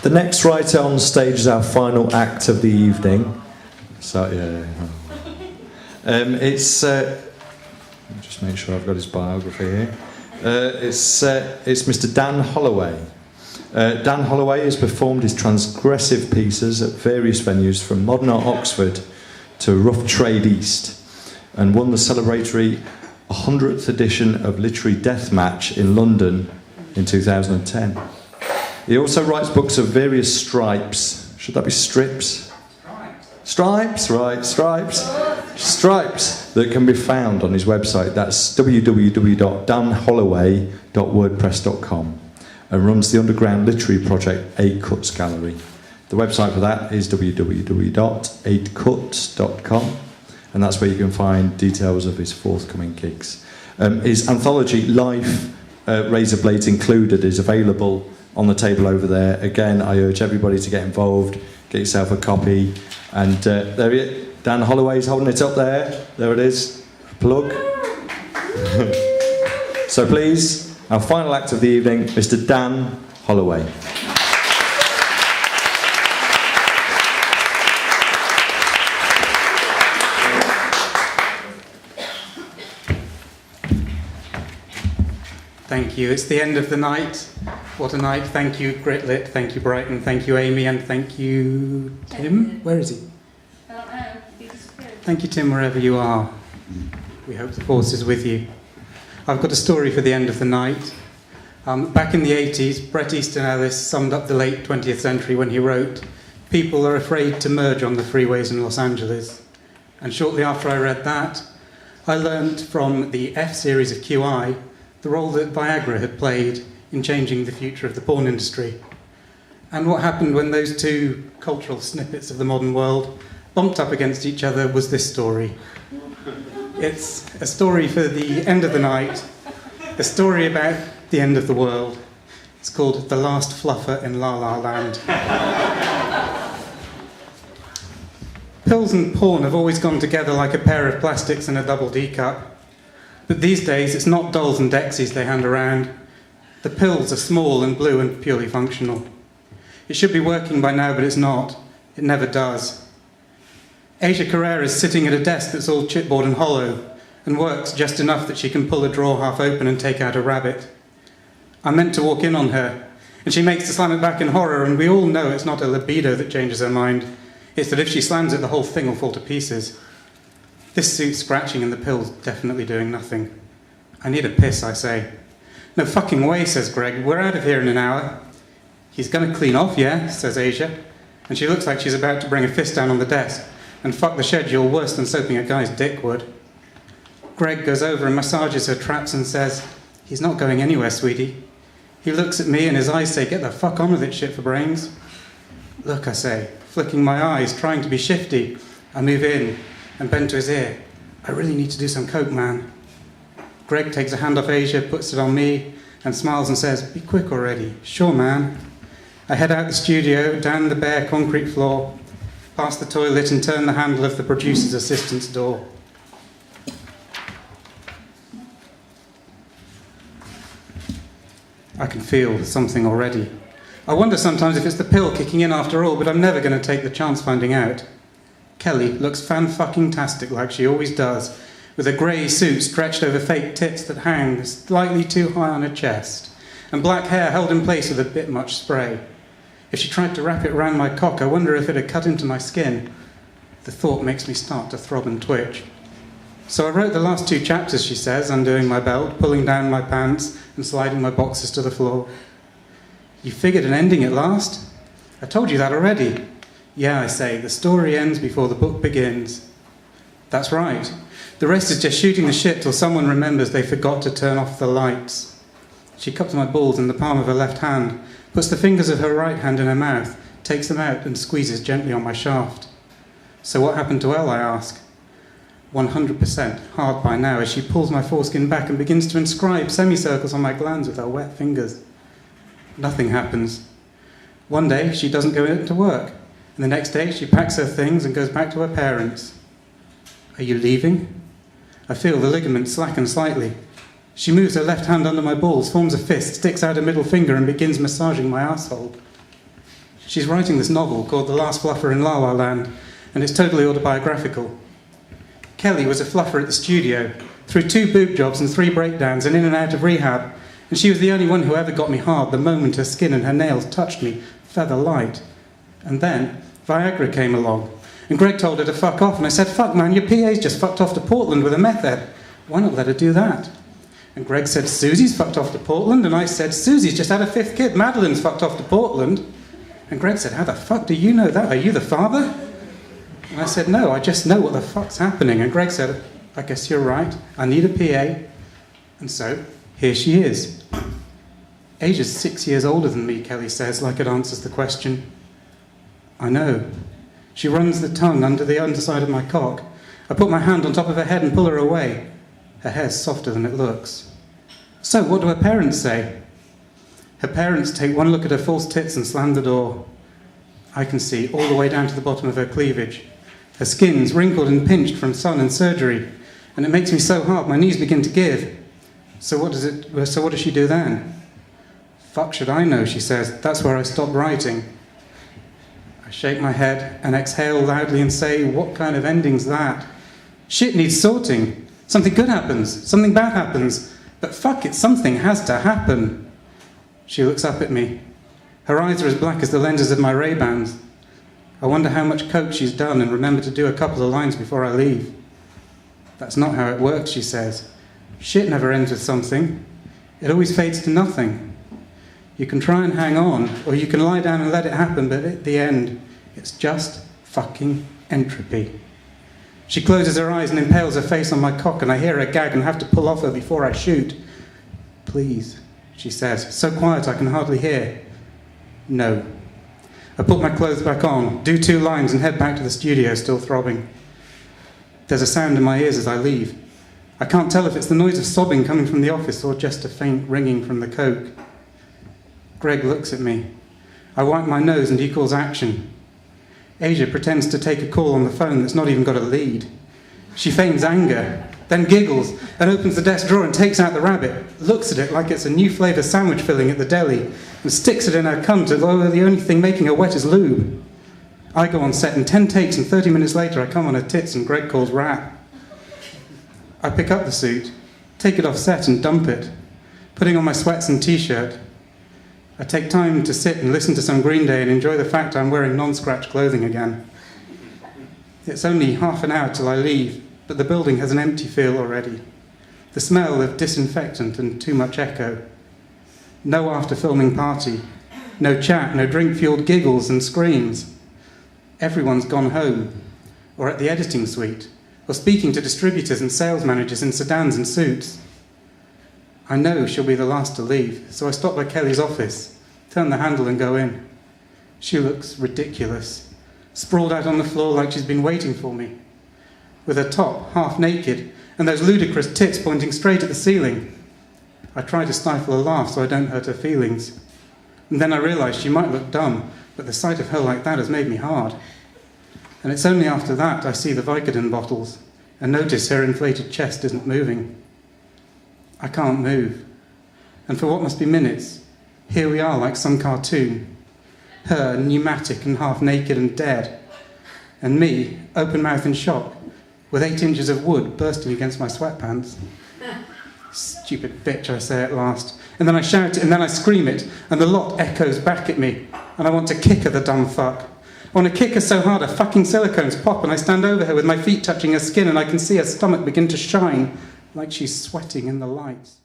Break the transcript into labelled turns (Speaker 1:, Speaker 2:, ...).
Speaker 1: The next writer on stage is our final act of the evening. So, it's... let me just make sure I've got his biography here. It's Mr. Dan Holloway. Dan Holloway has performed his transgressive pieces at various venues from modern art Oxford to rough trade East, and won the celebratory 100th edition of Literary Deathmatch in London in 2010. He also writes books of various stripes. Should that be strips? Stripes, right, stripes. Stripes that can be found on his website. That's www.danholloway.wordpress.com, and runs the underground literary project 8 Cuts Gallery. The website for that is www.8cuts.com, and that's where you can find details of his forthcoming gigs. His anthology, Life, Razor Blades Included, is available on the table over there. Again, I urge everybody to get involved, get yourself a copy. And there he is. Dan Holloway's holding it up there. There it is. Plug. So please, our final act of the evening, Mr. Dan Holloway.
Speaker 2: Thank you. It's the end of the night. What a night. Thank you, Gritlit. Thank you, Brighton. Thank you, Amy. And thank you, Tim. Where is he? Thank you, Tim, wherever you are. We hope the force is with you. I've got a story for the end of the night. Back in the 80s, Bret Easton Ellis summed up the late 20th century when he wrote, "People are afraid to merge on the freeways in Los Angeles." And shortly after I read that, I learned from the F series of QI the role that Viagra had played in changing the future of the porn industry. And what happened when those two cultural snippets of the modern world bumped up against each other was this story. It's a story for the end of the night, a story about the end of the world. It's called The Last Fluffer in La La Land. Pills and porn have always gone together like a pair of plastics in a double D cup. But these days, it's not dolls and Dexies they hand around. The pills are small and blue and purely functional. It should be working by now, but it's not. It never does. Asia Carrera's sitting at a desk that's all chipboard and hollow, and works just enough that she can pull a drawer half open and take out a rabbit. I meant to walk in on her, and she makes to slam it back in horror, and we all know it's not a libido that changes her mind. It's that if she slams it, the whole thing will fall to pieces. This suit's scratching and the pill's definitely doing nothing. I need a piss, I say. No fucking way, says Greg. We're out of here in an hour. He's going to clean off, yeah, says Asia. And she looks like she's about to bring a fist down on the desk and fuck the schedule worse than soaping a guy's dick would. Greg goes over and massages her traps and says, "He's not going anywhere, sweetie." He looks at me and his eyes say, "Get the fuck on with it, shit for brains." "Look," I say, flicking my eyes, trying to be shifty. I move in and bend to his ear. "I really need to do some coke, man." Greg takes a hand off Asia, puts it on me, and smiles and says, "Be quick already." "Sure, man." I head out the studio, down the bare concrete floor, past the toilet, and turn the handle of the producer's assistant's door. I can feel something already. I wonder sometimes if it's the pill kicking in after all, but I'm never going to take the chance finding out. Kelly looks fan-fucking-tastic like she always does, with a grey suit stretched over fake tits that hang slightly too high on her chest, and black hair held in place with a bit much spray. If she tried to wrap it round my cock, I wonder if it had cut into my skin. The thought makes me start to throb and twitch. "So I wrote the last 2 chapters," she says, undoing my belt, pulling down my pants, and sliding my boxers to the floor. "You figured an ending at last?" "I told you that already." "Yeah," I say, "the story ends before the book begins." "That's right. The rest is just shooting the shit till someone remembers they forgot to turn off the lights." She cups my balls in the palm of her left hand, puts the fingers of her right hand in her mouth, takes them out and squeezes gently on my shaft. "So what happened to Elle?" I ask. 100% hard by now as she pulls my foreskin back and begins to inscribe semicircles on my glands with her wet fingers. Nothing happens. One day she doesn't go into work, and the next day she packs her things and goes back to her parents. "Are you leaving?" I feel the ligament slacken slightly. She moves her left hand under my balls, forms a fist, sticks out a middle finger and begins massaging my asshole. She's writing this novel called The Last Fluffer in La La Land, and it's totally autobiographical. Kelly was a fluffer at the studio, through 2 boob jobs and 3 breakdowns and in and out of rehab, and she was the only one who ever got me hard the moment her skin and her nails touched me feather light. And then Viagra came along, and Greg told her to fuck off, and I said, fuck man, your PA's just fucked off to Portland with a meth head. Why not let her do that? And Greg said, Susie's fucked off to Portland, and I said, Susie's just had a 5th kid, Madeline's fucked off to Portland. And Greg said, how the fuck do you know that? Are you the father? And I said, no, I just know what the fuck's happening. And Greg said, I guess you're right. I need a PA. And so, here she is. Asia's 6 years older than me, Kelly says, like it answers the question. I know. She runs the tongue under the underside of my cock. I put my hand on top of her head and pull her away. Her hair's softer than it looks. So, what do her parents say? Her parents take one look at her false tits and slam the door. I can see all the way down to the bottom of her cleavage. Her skin's wrinkled and pinched from sun and surgery, and it makes me so hard my knees begin to give. So what does she do then? Fuck should I know, she says. That's where I stop writing. I shake my head and exhale loudly and say, what kind of ending's that? Shit needs sorting. Something good happens. Something bad happens. But fuck it, something has to happen. She looks up at me. Her eyes are as black as the lenses of my Ray-Bans. I wonder how much coke she's done and remember to do a couple of lines before I leave. That's not how it works, she says. Shit never ends with something. It always fades to nothing. You can try and hang on, or you can lie down and let it happen, but at the end, it's just fucking entropy. She closes her eyes and impales her face on my cock, and I hear her gag and have to pull off her before I shoot. Please, she says, so quiet I can hardly hear. No. I put my clothes back on, do 2 lines, and head back to the studio, still throbbing. There's a sound in my ears as I leave. I can't tell if it's the noise of sobbing coming from the office or just a faint ringing from the coke. Greg looks at me. I wipe my nose and he calls action. Asia pretends to take a call on the phone that's not even got a lead. She feigns anger, then giggles and opens the desk drawer and takes out the rabbit, looks at it like it's a new flavour sandwich filling at the deli, and sticks it in her cunt as though the only thing making her wet is lube. I go on set and 10 takes and 30 minutes later I come on her tits and Greg calls rat. I pick up the suit, take it off set and dump it, putting on my sweats and t-shirt. I take time to sit and listen to some Green Day and enjoy the fact I'm wearing non-scratch clothing again. It's only half an hour till I leave, but the building has an empty feel already. The smell of disinfectant and too much echo. No after-filming party. No chat, no drink-fueled giggles and screams. Everyone's gone home, or at the editing suite, or speaking to distributors and sales managers in sedans and suits. I know she'll be the last to leave, so I stop by Kelly's office, turn the handle and go in. She looks ridiculous, sprawled out on the floor like she's been waiting for me, with her top half naked and those ludicrous tits pointing straight at the ceiling. I try to stifle a laugh so I don't hurt her feelings. And then I realise she might look dumb, but the sight of her like that has made me hard. And it's only after that I see the Vicodin bottles and notice her inflated chest isn't moving. I can't move. And for what must be minutes, here we are like some cartoon. Her pneumatic and half naked and dead. And me, open mouth in shock, with 8 inches of wood bursting against my sweatpants. Stupid bitch, I say at last. And then I shout it, and then I scream it, and the lot echoes back at me. And I want to kick her, the dumb fuck. I want to kick her so hard her fucking silicones pop, and I stand over her with my feet touching her skin, and I can see her stomach begin to shine like she's sweating in the lights.